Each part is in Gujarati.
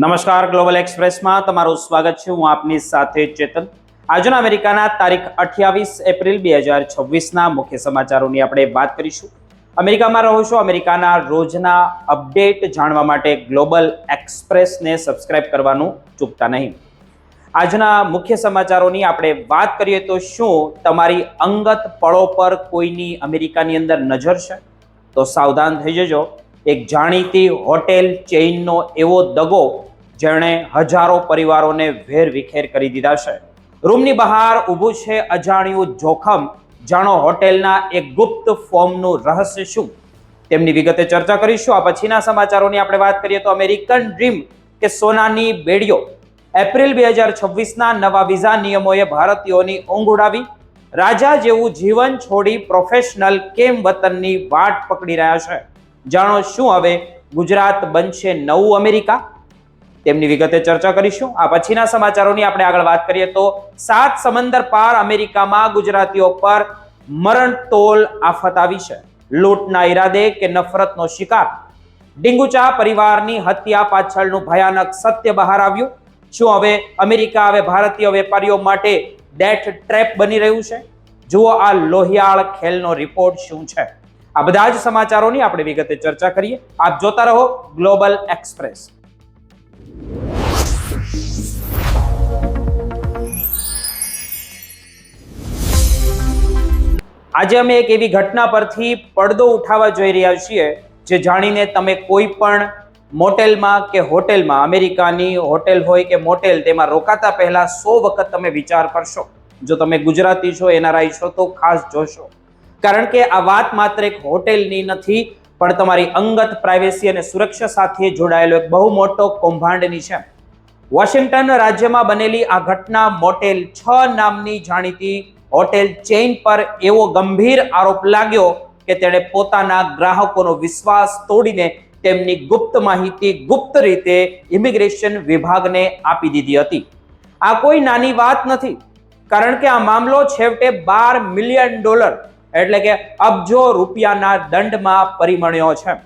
નમસ્કાર, ગ્લોબલ એક્સપ્રેસમાં તમારું સ્વાગત છે. હું આપની સાથે ચેતન. આજના અમેરિકાના તારીખ 28 એપ્રિલ 2026ના મુખ્ય સમાચારોની આપણે વાત કરીશું. અમેરિકામાં રહો છો, અમેરિકાના રોજના અપડેટ જાણવા માટે ગ્લોબલ એક્સપ્રેસને સબસ્ક્રાઇબ કરવાનું ચૂકતા નહીં. આજના મુખ્ય સમાચારોની આપણે વાત કરીએ તો શું તમારી અંગત પળો પર કોઈની અમેરિકાની અંદર નજર છે? તો સાવધાન થઈ જજો. એક જાણીતી હોટેલ ચેઇનનો એવો દગો જેણે હજારો પરિવારોને વેરવિખેર કરી દીધા છે. રૂમની બહાર ઊભું છે અજાણ્યું જોખમ. જાણો હોટેલના એક ગુપ્ત ફોર્મનું રહસ્ય શું? તેમની વિગતે ચર્ચા કરીશું. આ પછીના સમાચારોની આપણે વાત કરીએ તો અમેરિકન ડ્રીમ કે સોનાની બેડીઓ. એપ્રિલ 2026ના નવા વિઝા નિયમોએ ભારતીયોની ઊંઘ ઉડાવી. રાજા જેવું જીવન છોડી પ્રોફેશનલ કેમ વતનની વાટ પકડી રહ્યા છે? જાણો શું હવે ગુજરાત બનશે નવું અમેરિકા? તેમની વિગતે ચર્ચા કરીશું. આ પછીના સમાચારોની આપણે આગળ વાત કરીએ તો 7 સમંદર પાર અમેરિકામાં ગુજરાતીઓ પર મરણતોલ આફત આવી છે. લૂંટના ઈરાદે કે નફરતનો શિકાર? ડીંગુચા પરિવારની હત્યા પાછળનું ભયાનક સત્ય બહાર આવ્યું. શું હવે અમેરિકા હવે ભારતીય વેપારીઓ માટે ડેથ ટ્રેપ બની રહ્યું છે? જુઓ આ લોહિયાળ ખેલનો રિપોર્ટ શું છે. આ બધા જ સમાચારોની આપણે વિગતે ચર્ચા કરીએ. આપ જોતા રહો ગ્લોબલ એક્સપ્રેસ. આજે અમે એક એવી ઘટના પરથી પડદો ઉઠાવવા જઈ રહ્યા છીએ જે જાણીને તમે કોઈ પણ મોટેલમાં કે હોટેલમાં, અમેરિકાની હોટેલ હોય કે મોટેલ, તેમાં રોકાતા પહેલા 100 વખત તમે વિચાર કરશો. જો તમે ગુજરાતી છો, એનઆરઆઈ છો તો ખાસ જોશો. કારણ કે આ વાત માત્ર એક હોટેલની નથી, પણ તમારી અંગત પ્રાઇવેસી અને સુરક્ષા સાથે જોડાયેલો એક બહુ મોટો કૌભાંડની છે. વોશિંગ્ટન રાજ્યમાં બનેલી આ ઘટના મોટેલ 6 નામની જાણીતી હોટેલ ચેઇન પર એવો ગંભીર આરોપ લાગ્યો કે તેણે પોતાના ગ્રાહકોનો વિશ્વાસ તોડીને તેમની ગુપ્ત માહિતી ગુપ્ત રીતે ઇમિગ્રેશન વિભાગને આપી દીધી હતી. આ કોઈ નાની વાત નથી, કારણ કે આ મામલો છેવટે $12 મિલિયન એટલે કે અબજો રૂપિયાના દંડમાં પરિણમ્યો છે.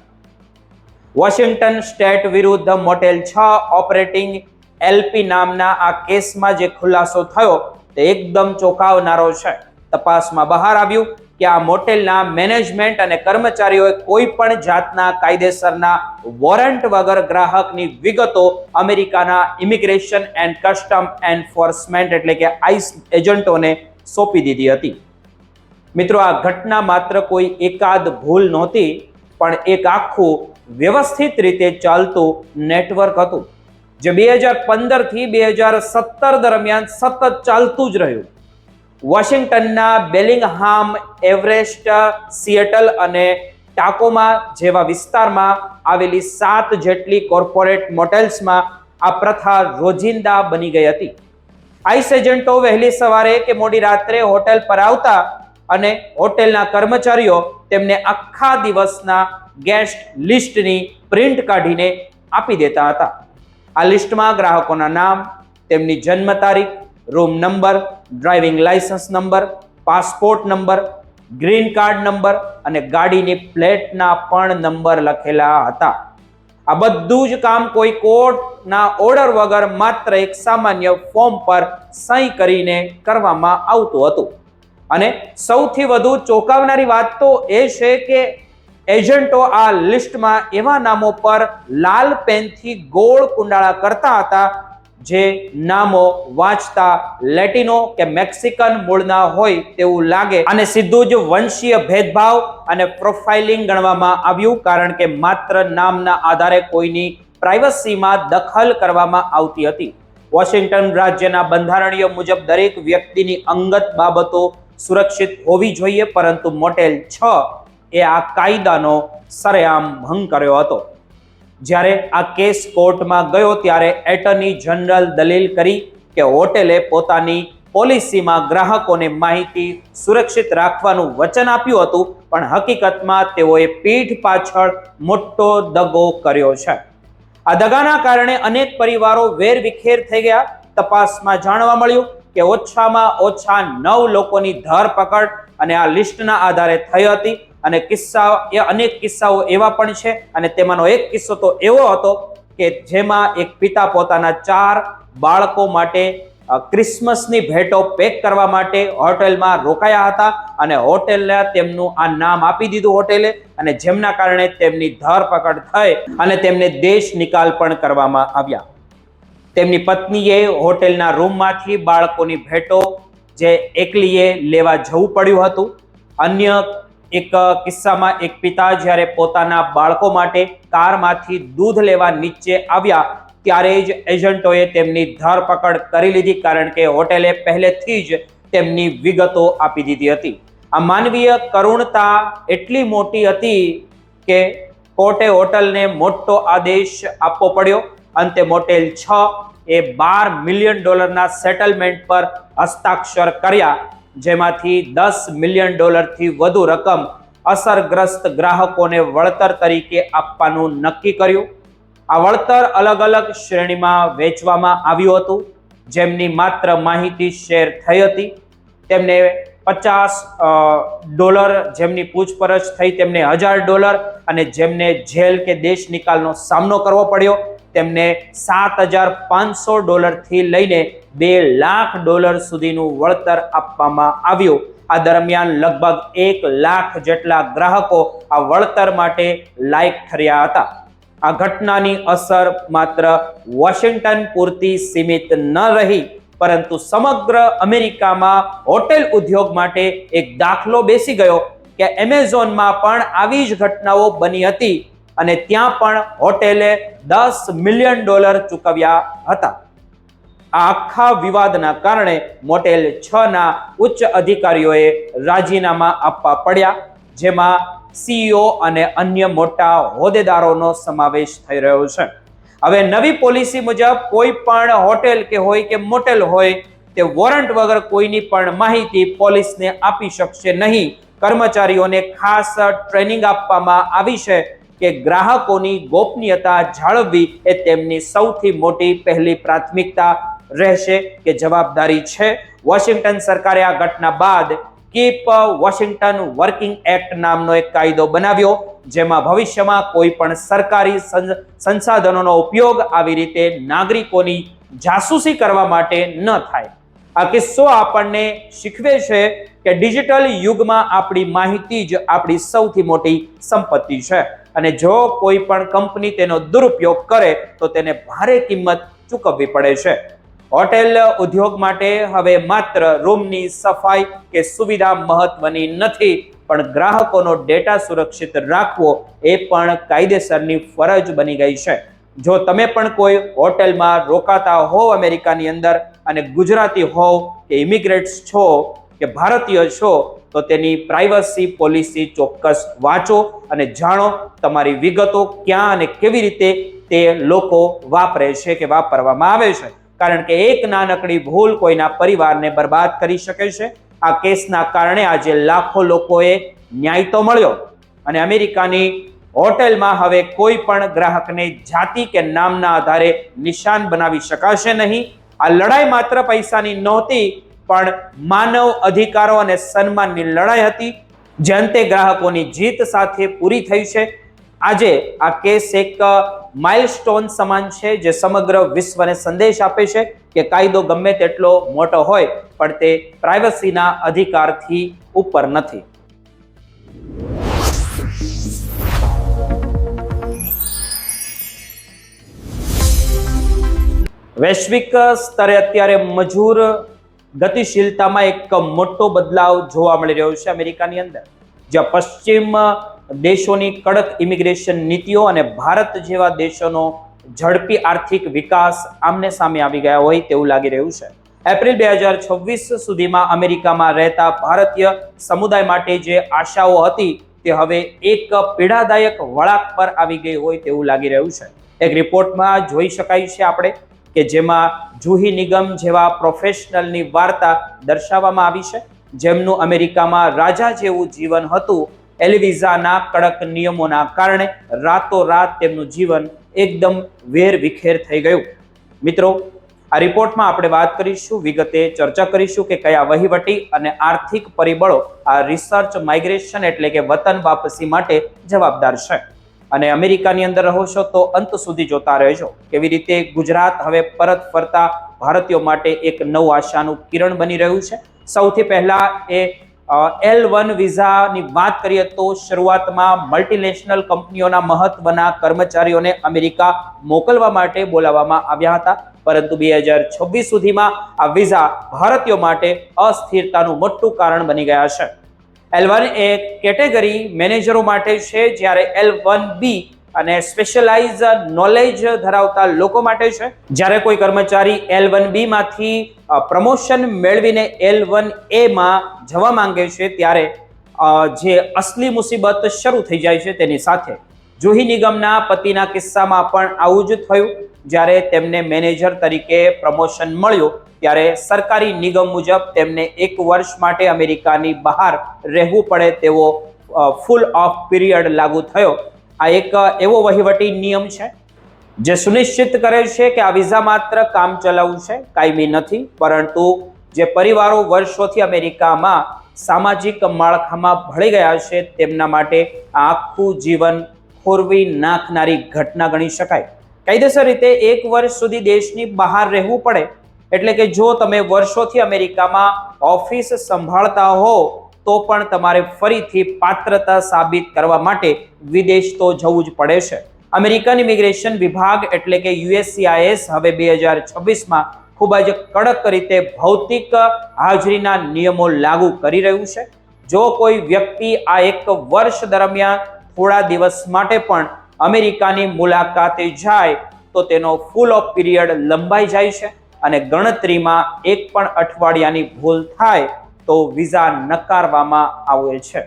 વોશિંગ્ટન સ્ટેટ વિરુદ્ધ મોટેલ 6 ઓપરેટિંગ એલપી નામના આ કેસમાં જે ખુલાસો થયો તે એકદમ ચોંકાવનારો છે. તપાસમાં બહાર આવ્યું કે આ મોટેલના મેનેજમેન્ટ અને કર્મચારીઓએ કોઈ પણ જાતના કાયદેસરના વોરંટ વગર ગ્રાહકની વિગતો અમેરિકાના ઇમિગ્રેશન એન્ડ કસ્ટમ એન્ફોર્સમેન્ટ એટલે કે આઈસ એજન્ટોને સોંપી દીધી હતી. મિત્રો, આ ઘટના માત્ર કોઈ એકાદ ભૂલ નહોતી, પણ એક આખું વ્યવસ્થિત રીતે ચાલતું નેટવર્ક હતું જે 2015 થી 2017 દરમિયાન સતત ચાલતું જ રહ્યું. વોશિંગ્ટનના બેલિંગહામ, એવરેસ્ટ, સિએટલ અને ટાકોમા જેવા વિસ્તારમાં આવેલી 7 જેટલી કોર્પોરેટ મોટેલ્સમાં આ પ્રથા રોજિંદા બની ગઈ હતી. આઈસ એજન્ટો વહેલી સવારે કે મોડી રાત્રે હોટેલ પર આવતા અને હોટેલના કર્મચારીઓ તેમને આખા દિવસના ગેસ્ટ લિસ્ટની પ્રિન્ટ કાઢીને આપી દેતા હતા. આ લિસ્ટમાં ગ્રાહકોના નામ, તેમની જન્મ તારીખ, room number, driving licence number, passport number, green card number અને ગાડીની પ્લેટના પણ નંબર લખેલા હતા. આ બધું જ કામ કોઈ કોર્ટના ઓર્ડર વગર માત્ર એક સામાન્ય ફોર્મ પર સહી કરીને કરવામાં આવતું હતું. અને સૌથી વધુ ચોંકાવનારી વાત તો એ છે કે એજન્ટો આ લિસ્ટમાં એવા નામો પર લાલ પેનથી ગોળ કુંડાળા કરતા હતા જે નામો વાંચતા લેટિનો કે મેક્સિકન મૂળના હોય તેવું લાગે, અને સીધું જ વંશીય ભેદભાવ અને પ્રોફાઇલિંગ ગણવામાં આવ્યું, કારણ કે માત્ર નામના આધારે કોઈની પ્રાઇવસીમાં દખલ કરવામાં આવતી હતી. વોશિંગ્ટન રાજ્યના બંધારણીય મુજબ દરેક વ્યક્તિની અંગત બાબતો સુરક્ષિત હોવી જોઈએ, પરંતુ મોટેલ 6 એ આ કાયદાનો સરેઆમ ભંગ કર્યો હતો. જ્યારે આ કેસ કોર્ટમાં ગયો ત્યારે એટર્ની જનરલ દલીલ કરી કે હોટેલે પોતાની પોલિસીમાં ગ્રાહકોને માહિતી સુરક્ષિત રાખવાનું વચન આપ્યું હતું, પણ હકીકતમાં તેઓએ પીઠ પાછળ મોટો દગો કર્યો છે. આ દગાના કારણે અનેક પરિવારો વેરવિખેર થઈ ગયા. તપાસમાં જાણવા મળ્યું કે ઓછામાં ઓછા 9 લોકોની ધરપકડ અને આ લિસ્ટના આધારે થઈ હતી. અને અનેક કિસ્સાઓ એવા પણ છે, અને તેમાંનો એક કિસ્સો તો એવો હતો કે જેમાં એક પિતા પોતાના 4 બાળકો માટે ક્રિસમસની ભેટો પેક કરવા માટે હોટેલમાં રોકાયા હતા અને હોટેલે તેમનું આ નામ આપી દીધું હોટેલે, અને જેમના કારણે તેમની ધરપકડ થઈ અને તેમને દેશ નિકાલ પણ કરવામાં આવ્યા. તેમની પત્નીએ હોટેલના રૂમમાંથી બાળકોની ભેટો જે એકલીએ લેવા જવું પડ્યું હતું. અન્ય એક કિસ્સામાં એક પિતા જ્યારે પોતાના બાળકો માટે કારમાંથી દૂધ લેવા નીચે આવ્યા ત્યારે જ એજન્ટોએ તેમની ધરપકડ કરી લીધી, કારણ કે હોટેલે પહેલેથી જ તેમની વિગતો આપી દીધી હતી. આ માનવીય કરુણતા એટલી મોટી હતી કે કોર્ટે હોટેલને મોટો આદેશ આપવો પડ્યો. અંતે મોટેલ 6 એ $12 મિલિયન સેટલમેન્ટ પર હસ્તાક્ષર કર્યા, જેમાંથી $10 મિલિયન થી વધુ રકમ અસરગ્રસ્ત ગ્રાહકોને વળતર તરીકે આપવાનું નક્કી કર્યું. આ વળતર અલગ અલગ શ્રેણીમાં વહેંચવામાં આવ્યું હતું. જેમની માત્ર માહિતી શેર થઈ હતી તેમને $50, જેમની પૂછપરછ થઈ તેમને $1000, અને જેમને જેલ કે દેશ નિકાલનો સામનો કરવો પડ્યો તેમને $7500 થી લઈને $2 લાખ સુધીનું વળતર આપવામાં આવ્યું. આ દરમિયાન લગભગ 1 લાખ જેટલા ગ્રાહકો આ વળતર માટે લાયક ઠર્યા હતા. આ ઘટનાની અસર માત્ર વોશિંગ્ટન પૂરતી સીમિત ન રહી, પરંતુ સમગ્ર અમેરિકામાં હોટેલ ઉદ્યોગ માટે એક દાખલો બેસી ગયો કે એમેઝોનમાં પણ આવી જ ઘટનાઓ બની હતી અને ત્યાં પણ હોટેલે $10 મિલિયન ચૂકવ્યા હતા. આ આખા વિવાદના કારણે મોટેલ 6ના ઉચ્ચ અધિકારીઓએ રાજીનામા આપવા પડ્યા, જેમાં CEO અને અન્ય મોટા હોદ્દેદારોનો સમાવેશ થઈ રહ્યો છે. હવે નવી પોલિસી મુજબ કોઈ પણ હોટેલ કે હોય કે મોટેલ હોય તે વોરંટ વગર કોઈની પણ માહિતી પોલીસને આપી શકશે નહીં. કર્મચારીઓને ખાસ ટ્રેનિંગ આપવામાં આવી છે કે ગ્રાહકોની ગોપનીયતા જાળવવી એ તેમની સૌથી મોટી પહેલી પ્રાથમિકતા રહેશે કે જવાબદારી છે. વોશિંગ્ટન સરકારે આ ઘટના બાદ કીપ વોશિંગ્ટન વર્કિંગ એક્ટ નામનો એક કાયદો બનાવ્યો, જેમાં ભવિષ્યમાં કોઈ પણ સરકારી સંસાધનોનો ઉપયોગ આવી રીતે નાગરિકોની જાસૂસી કરવા માટે ન થાય. આ કિસ્સો આપણને શીખવે છે કે ડિજિટલ યુગમાં આપણી માહિતી જ આપણી સૌથી મોટી સંપત્તિ છે, અને જો કોઈ પણ કંપની તેનો દુરુપયોગ કરે તો તેને ભારે કિંમત ચૂકવવી પડે છે. હોટેલ ઉદ્યોગ માટે હવે માત્ર રૂમની સફાઈ કે સુવિધા મહત્વની નથી, પણ ગ્રાહકોનો ડેટા સુરક્ષિત રાખવો એ પણ કાયદેસરની ફરજ બની ગઈ છે. જો તમે પણ કોઈ હોટેલમાં રોકાતા હોવ અમેરિકાની અંદર અને ગુજરાતી હોવ કે ઇમિગ્રેટ્સ છો કે ભારતીય છો, તો તેની પ્રાઇવસી પોલિસી ચોક્કસ વાંચો અને જાણો તમારી વિગતો ક્યાં અને કેવી રીતે તે લોકો વાપરે છે કે વાપરવામાં આવે છે, કારણ કે એક નાનકડી ભૂલ કોઈના પરિવારને બરબાદ કરી શકે છે. આ કેસના કારણે આજે લાખો લોકોએ ન્યાય તો મળ્યો, અને અમેરિકાની હોટેલમાં હવે કોઈ પણ ગ્રાહકને જાતિ કે નામના આધારે નિશાન બનાવી શકાશે નહીં. આ લડાઈ માત્ર પૈસાની નહોતી, પણ માનવ અધિકારો અને સન્માનની લડાઈ હતી, જે અંતે ગ્રાહકોની જીત સાથે પૂરી થઈ છે. આજે આ કેસ એક માઇલસ્ટોન સમાન છે, જે સમગ્ર વિશ્વને સંદેશ આપે છે કે કાયદો ગમે તેટલો મોટો હોય પણ તે પ્રાઇવસીના અધિકારથી ઉપર નથી. વૈશ્વિક સ્તરે અત્યારે મજૂર ગતિશીલતામાં એક મોટો બદલાવ જોવા મળી રહ્યો છે અમેરિકાની અંદર, જ્યાં પશ્ચિમ દેશોની કડક ઇમિગ્રેશન નીતિઓ અને ભારત જેવા દેશોનો ઝડપી આર્થિક વિકાસ આમને સામે આવી ગયા હોય તેવું લાગી રહ્યું છે. એપ્રિલ 2026 સુધીમાં અમેરિકામાં રહેતા ભારતીય સમુદાય માટે જે આશાઓ હતી તે હવે એક પીડાદાયક વળાંક પર આવી ગઈ હોય તેવું લાગી રહ્યું છે. એક રિપોર્ટમાં જોઈ શકાય છે આપણે કે જેમાં જુહી નિગમ જેવા પ્રોફેશનલની વાર્તા દર્શાવવામાં આવી છે, જેમનું અમેરિકામાં રાજા જેવું જીવન હતું. એલવિઝાના કડક નિયમોના કારણે રાતોરાત તેમનું જીવન એકદમ વેરવિખેર થઈ ગયું. મિત્રો, આ રિપોર્ટમાં આપણે વાત કરીશું, વિગતે ચર્ચા કરીશું કે કયા વહીવટી અને આર્થિક પરિબળો આ રિસર્ચ માઇગ્રેશન એટલે કે વતન વાપસી માટે જવાબદાર છે. અને અમેરિકાની અંદર રહો છો તો અંત સુધી જોતા રહેજો કેવી રીતે ગુજરાત હવે પરત ફરતા ભારતીયો માટે એક નવ આશાનું કિરણ બની રહ્યું છે. સૌથી પહેલા L1 વિઝાની વાત કરીએ તો શરૂઆતમાં મલ્ટીનેશનલ કંપનીઓના મહત્વના કર્મચારીઓને અમેરિકા મોકલવા માટે બોલાવવામાં આવ્યા હતા, પરંતુ 2026 સુધીમાં આ વિઝા ભારતીયો માટે અસ્થિરતાનું મોટું કારણ બની ગયા છે. L1 એ કેટેગરી મેનેજરો માટે છે, જ્યારે L1B અને સ્પેશિયલાઇઝ નોલેજ ધરાવતા લોકો માટે છે. જ્યારે કોઈ કર્મચારી L1B માંથી પ્રમોશન મેળવીને L1A માં જવા માંગે છે ત્યારે જે અસલી મુસીબત શરૂ થઈ જાય છે તેની સાથે. જુહી નિગમના પતિના કિસ્સામાં પણ આવું જ થયું. જ્યારે તેમને મેનેજર તરીકે પ્રમોશન મળ્યું ત્યારે સરકારી નિગમ મુજબ તેમને 1 વર્ષ માટે અમેરિકાની બહાર રહેવું પડે તેવો ફૂલ ઓફ પીરિયડ લાગુ થયો. આ એક એવો વહીવટી નિયમ છે જે સુનિશ્ચિત કરે છે કે આ વિઝા માત્ર કામચલાઉ છે, કાયમી નથી, પરંતુ જે પરિવારો વર્ષોથી અમેરિકામાં સામાજિક માળખામાં ભળી ગયા છે તેમના માટે આ આખું જીવન ખોરવી નાખનારી ઘટના ગણી શકાય. કાયદેસર રીતે 1 વર્ષ સુધી દેશની બહાર રહેવું પડે એટલે કે જો તમે વર્ષોથી અમેરિકામાં ઓફિસ સંભાળતા હો તો પણ તમારે ફરીથી પાત્રતા સાબિત કરવા માટે વિદેશ તો જવું જ પડે છે. અમેરિકન ઇમિગ્રેશન વિભાગ એટલે કે USCIS હવે 2026માં ખૂબ જ કડક રીતે ભૌતિક હાજરીના નિયમો લાગુ કરી રહ્યું છે. જો કોઈ વ્યક્તિ આ 1 વર્ષ દરમિયાન થોડા દિવસ માટે પણ અમેરિકાની મુલાકાતે જાય તો તેનો ફૂલ ઓફ પીરિયડ લંબાઈ જાય છે અને ગણતરીમાં 1 પણ અઠવાડિયાની ભૂલ થાય તો વિઝા નકારવામાં આવે છે.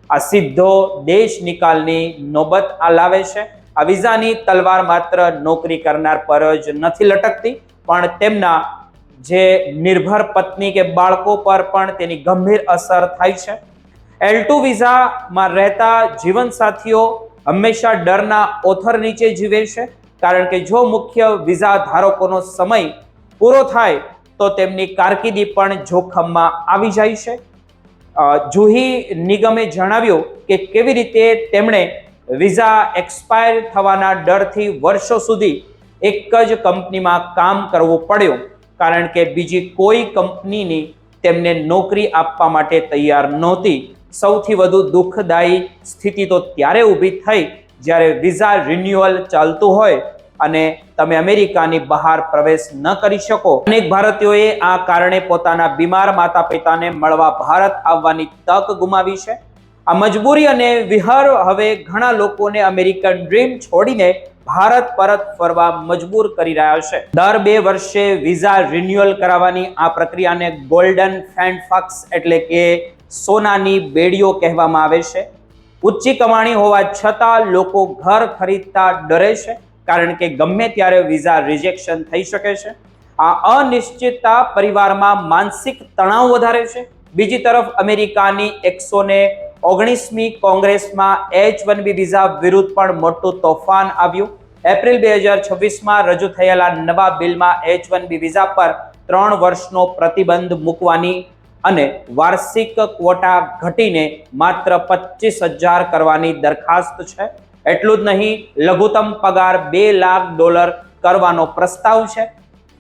આ સીધો દેશ નિકાલની નોબત લાવે છે. આ વિઝાની તલવાર માત્ર નોકરી કરનાર પર જ નથી લટકતી, પણ તેમના જે નિર્ભર પત્ની કે બાળકો પર પણ તેની ગંભીર અસર થાય છે. L2 વિઝામાં રહેતા જીવનસાથીઓ હંમેશા ડરના ઓથર નીચે જીવે છે, કારણ કે જો મુખ્ય વિઝા ધારકોનો સમય પૂરો થાય તો તેમની કારકિર્દી પણ જોખમમાં આવી જાય છે. જુહી નિગમે જણાવ્યું કે કેવી રીતે તેમણે વિઝા એક્સપાયર થવાના ડરથી વર્ષો સુધી એક જ કંપનીમાં કામ કરવું પડ્યું, કારણ કે બીજી કોઈ કંપનીની તેમને નોકરી આપવા માટે તૈયાર નહોતી. સૌથી વધુ દુઃખદાયી સ્થિતિ તો ત્યારે ઊભી થઈ જ્યારે વિઝા રિન્યુઅલ ચાલતું હોય અને તમે અમેરિકાની બહાર પ્રવેશ ન કરી શકો. અનેક ભારતીયોએ આ કારણે પોતાના બીમાર માતા પિતાને મળવા ભારત આવવાની તક ગુમાવી છે. આ મજબૂરી અને વિહર હવે ઘણા લોકોને અમેરિકન ડ્રીમ છોડીને ભારત પરત ફરવા મજબૂર કરી રહ્યા છે. દર 2 વર્ષે વિઝા રિન્યુઅલ કરાવવાની આ પ્રક્રિયાને ગોલ્ડન ફેન્ડફક્સ એટલે કે સોનાની બેડીઓ કહેવામાં આવે છે. ઊંચી કમાણી હોવા છતાં લોકો ઘર ખરીદતા ડરે છે, કારણ કે ગમે ત્યારે વિઝા રિજેક્શન થઈ શકે છે. આ અનિશ્ચિતતા પરિવારમાં માનસિક તણાવ વધારે છે. બીજી તરફ અમેરિકાની 119મી કોંગ્રેસમાં H1B વિઝા વિરુદ્ધ પણ મોટું તોફાન આવ્યું. એપ્રિલ 2026માં રજૂ થયેલા નવા બિલમાં H1B વિઝા પર 3 વર્ષનો પ્રતિબંધ મૂકવાની અને વાર્ષિક ક્વોટા ઘટીને માત્ર $25,000 કરવાની દરખાસ્ત છે. એટલું જ નહીં, લઘુત્તમ પગાર $2 લાખ કરવાનો પ્રસ્તાવ છે,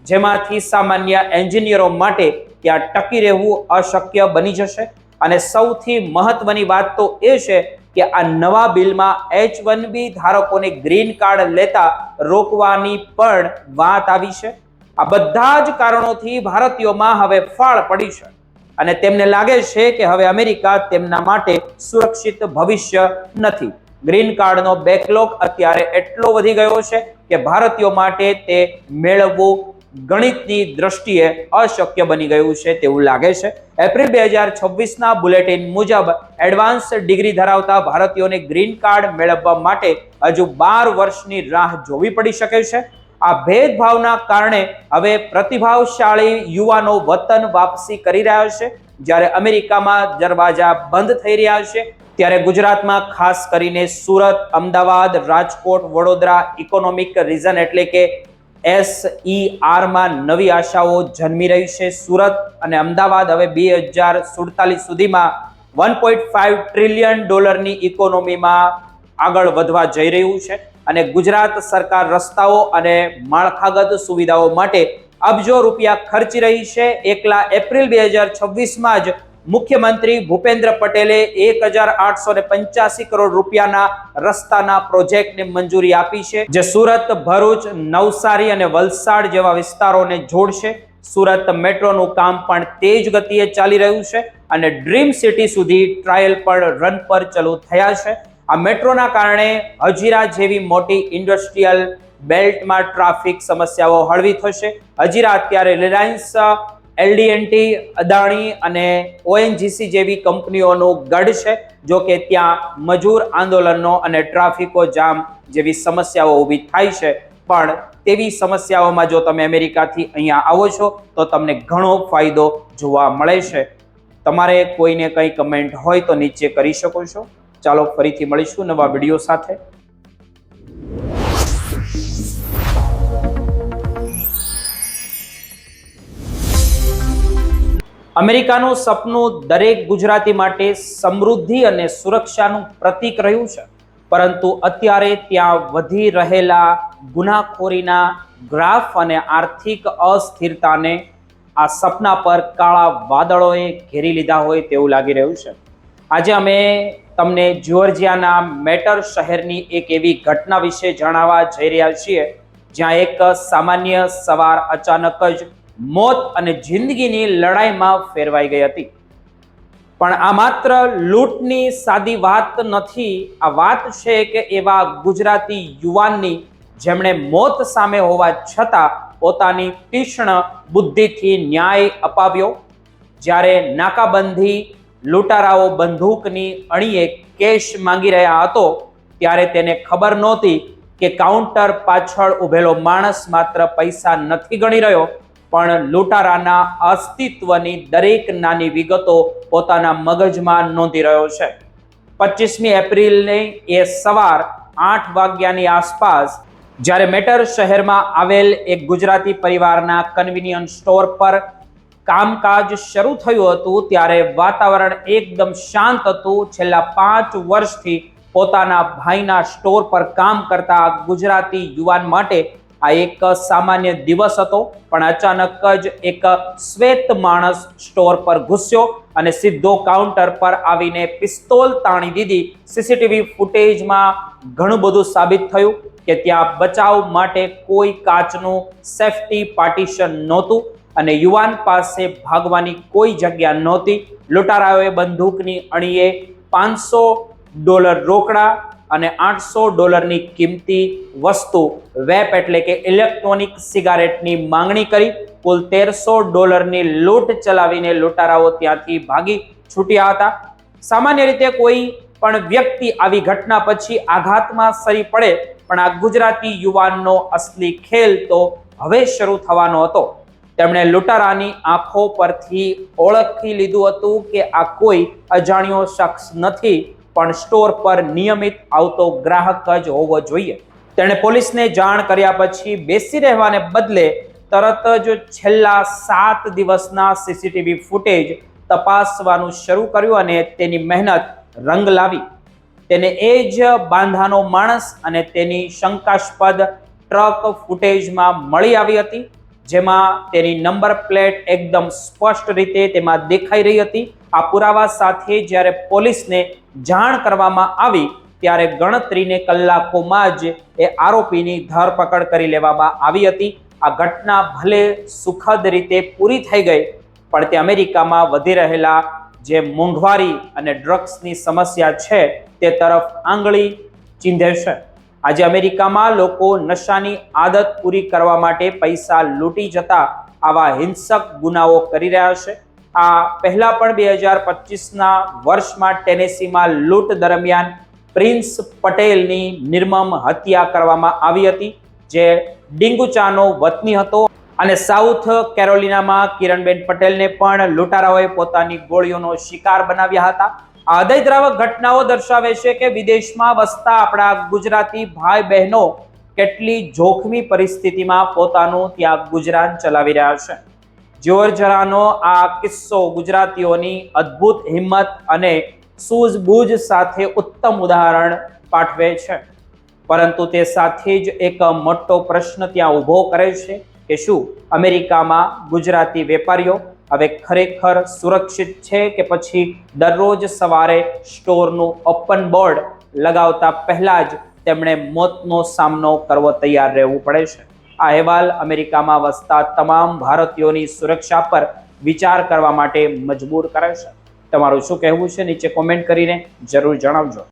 જેમાંથી સામાન્ય એન્જિનિયરો માટે ત્યાં ટકી રહેવું અશક્ય બની જશે. અને સૌથી મહત્વની વાત તો એ છે કે આ નવા બિલમાં H1B ધારકોને ગ્રીન કાર્ડ લેતા રોકવાની પણ વાત આવી છે. આ બધા જ કારણોથી ભારતીયોમાં હવે ફાળ પડી છે અને તેમને લાગે છે કે હવે અમેરિકા તેમના માટે સુરક્ષિત ભવિષ્ય નથી. ગ્રીન કાર્ડનો બેકલોગ અત્યારે એટલો વધી ગયો છે કે ભારતીયો માટે તે મેળવવું ગણિતની દ્રષ્ટિએ અશક્ય બની ગયું છે તેવું લાગે છે. એપ્રિલ 2026ના બુલેટિન મુજબ એડવાન્સ ડિગ્રી ધરાવતા ભારતીયોને ગ્રીન કાર્ડ મેળવવા માટે હજુ 12 વર્ષની રાહ જોવી પડી શકે છે. આ ભેદભાવના કારણે હવે પ્રતિભાશાળી યુવાનો વતન વાપસી કરી રહ્યા છે. જ્યારે અમેરિકામાં દરવાજા બંધ થઈ રહ્યા છે ત્યારે ગુજરાતમાં ખાસ કરીને સુરત, અમદાવાદ, રાજકોટ, વડોદરા ઇકોનોમિક રિજન એટલે કે SERમાં નવી આશાઓ જન્મી રહી છે. સુરત અને અમદાવાદ હવે 2047 સુધીમાં $1.5 ટ્રિલિયન ઇકોનોમીમાં આગળ વધવા જઈ રહ્યું છે અને ગુજરાત સરકાર રસ્તાઓ અને માળખાગત સુવિધાઓ માટે અબજો રૂપિયા ખર્ચી રહી છે. એકલા એપ્રિલ 2026માં જ મુખ્યમંત્રી ભૂપેન્દ્ર પટેલે 1885 કરોડ રૂપિયાના રસ્તાના પ્રોજેક્ટને મંજૂરી આપી છે, જે સુરત, ભરૂચ, નવસારી અને વલસાડ જેવા વિસ્તારોને જોડશે. સુરત મેટ્રોનું કામ પણ તેજ ગતિએ ચાલી રહ્યું છે અને ડ્રીમ સિટી સુધી ટ્રાયલ પણ રન પર ચાલુ થયા છે. આ મેટ્રોના કારણે હજીરા જેવી મોટી ઇન્ડસ્ટ્રીયલ બેલ્ટમાં ટ્રાફિક સમસ્યાઓ હળવી થશે. હજીરા અત્યારે રિલાયન્સ, એલડીએનટી, અદાણી અને ઓએનજીસી જેવી કંપનીઓનું ગઢ છે. જો કે ત્યાં મજૂર આંદોલનો અને ટ્રાફિકો જામ જેવી સમસ્યાઓ ઊભી થાય છે, પણ તેવી સમસ્યાઓમાં જો તમે અમેરિકાથી અહીંયા આવો છો તો તમને ઘણો ફાયદો જોવા મળે છે. તમારે કોઈને કંઈ કમેન્ટ હોય તો નીચે કરી શકો છો. ચાલો ફરીથી મળીશું નવા વિડીયો સાથે. અમેરિકાનું સપનું દરેક ગુજરાતી માટે સમૃદ્ધિ અને સુરક્ષાનું પ્રતીક રહ્યું છે, પરંતુ અત્યારે ત્યાં વધી રહેલા ગુનાખોરીના ગ્રાફ અને આર્થિક અસ્થિરતાને આ સપના પર કાળા વાદળોએ ઘેરી લીધા હોય તેવું લાગી રહ્યું છે. આજે અમે તમને જ્યોર્જિયાના મેટર શહેરની એક એવી ઘટના વિશે જણાવવા જઈ રહ્યા છીએ, જ્યાં એક સામાન્ય સવાર અચાનક જ મોત અને જિંદગીની લડાઈમાં ફેરવાઈ ગઈ હતી. પણ આ માત્ર લૂંટની સાદી વાત નથી. આ વાત છે કે એવા ગુજરાતી યુવાનની જેમણે મોત સામે હોવા છતાં પોતાની તીક્ષ્ણ બુદ્ધિથી ન્યાય અપાવ્યો. જ્યારે નાકાબંધી લૂંટારાઓ બંદૂકની અણીએ કેશ માંગી રહ્યા હતો, ત્યારે તેને ખબર નહોતી કે કાઉન્ટર પાછળ ઉભેલો માણસ માત્ર પૈસા નથી ગણી રહ્યો, પણ લૂંટારાના અસ્તિત્વની દરેક નાની વિગતો પોતાના મગજમાં નોંધી રહ્યો છે. 25મી એપ્રિલની એ સવાર 8 વાગ્યાની આસપાસ જ્યારે મેટર શહેરમાં આવેલ એક ગુજરાતી પરિવારના કન્વીનિયન્સ સ્ટોર પર કામકાજ શરૂ થયું હતું, ત્યારે વાતાવરણ એકદમ શાંત હતું. છેલ્લા 5 વર્ષથી પોતાના ભાઈના સ્ટોર પર કામ કરતા ગુજરાતી યુવાન માટે આ એક સામાન્ય દિવસ હતો, પણ અચાનક જ એક શ્વેત માણસ સ્ટોર પર ઘૂસ્યો અને સીધો કાઉન્ટર પર આવીને પિસ્તોલ તાણી દીધી. સીસીટીવી ફૂટેજમાં ઘણું બધું સાબિત થયું કે ત્યાં બચાવ માટે કોઈ કાચનું સેફટી પાર્ટીશન નહોતું અને યુવાન પાસે ભાગવાની કોઈ જગ્યા નહોતી. લૂંટારાઓએ બંદૂકની અણીએ $500 રોકડા અને $800 કિંમતી વસ્તુ વેપ એટલે કે ઇલેક્ટ્રોનિક સિગારેટની માંગણી કરી. કુલ $1300 લૂંટ ચલાવીને લૂંટારાઓ ત્યાંથી ભાગી છૂટ્યા હતા. સામાન્ય રીતે કોઈ પણ વ્યક્તિ આવી ઘટના પછી આઘાતમાં સરી પડે, પણ આ ગુજરાતી યુવાનનો અસલી ખેલ તો હવે શરૂ થવાનો હતો. તેમણે લૂંટારાની આંખો પરથી ઓળખી લીધું હતું કે આ કોઈ અજાણ્યો શખ્સ નથી, પણ સ્ટોર પર નિયમિત આવતો ગ્રાહક જ હોવો જોઈએ. તેણે પોલીસને જાણ કર્યા પછી બેસી રહેવાને બદલે તરત જ છેલ્લા 7 દિવસના સીસીટીવી ફૂટેજ તપાસવાનું શરૂ કર્યું અને તેની મહેનત રંગ લાવી. તેને એ જ બાંધાનો માણસ અને તેની શંકાસ્પદ ટ્રક ફૂટેજમાં મળી આવી હતી, જેમાં તેની નંબર પ્લેટ એકદમ સ્પષ્ટ રીતે તેમાં દેખાઈ રહી હતી. આ પુરાવા સાથે જ્યારે પોલીસને જાણ કરવામાં આવી, ત્યારે ગણતરીને કલાકોમાં જ એ આરોપીની ધરપકડ કરી લેવામાં આવી હતી. આ ઘટના ભલે સુખદ રીતે પૂરી થઈ ગઈ, પણ તે અમેરિકામાં વધી રહેલા જે મોંઘવારી અને ડ્રગ્સની સમસ્યા છે તે તરફ આંગળી ચીંધે છે. આજે અમેરિકામાં લોકો નશાની આદત પૂરી કરવા માટે પૈસા લૂંટી જતા આવા હિંસક ગુનાઓ કરી રહ્યા છે. આ પહેલા પણ 2025ના વર્ષમાં ટેનેસીમાં લૂંટ દરમિયાન પ્રિન્સ પટેલની નિર્મમ હત્યા કરવામાં આવી હતી, જે ડિંગુચાનો વતની હતો. અને સાઉથ કેરોલિનામાં કિરણબેન પટેલને પણ લૂંટારાઓએ પોતાની ગોળીઓનો શિકાર બનાવ્યા હતા. આ હૃદયદ્રાવક ઘટનાઓ દર્શાવે છે કે વિદેશમાં વસતા આપણા ગુજરાતી ભાઈ બહેનો કેટલી જોખમી પરિસ્થિતિમાં પોતાનું ત્યાં ગુજરાન ચલાવી રહ્યા છે. જ્યોર્જિયાનો આ કિસ્સો ગુજરાતીઓની અદ્ભુત હિંમત અને સૂઝબૂઝ સાથે ઉત્તમ ઉદાહરણ પાઠવે છે. પરંતુ તે સાથે જ એક મોટો પ્રશ્ન ત્યાં ઊભો કરે છે કે શું અમેરિકામાં ગુજરાતી વેપારીઓ હવે ખરેખર સુરક્ષિત છે કે પછી દરરોજ સવારે સ્ટોરનું ઓપન બોર્ડ લગાવતા પહેલા જ તેમણે મોતનો સામનો કરવો તૈયાર રહેવું પડે છે. આ અહેવાલ અમેરિકામાં વસતા તમામ ભારતીયોની સુરક્ષા પર વિચાર કરવા માટે મજબૂર કરે છે. તમારું શું કહેવું છે નીચે કોમેન્ટ કરીને જરૂર જણાવજો.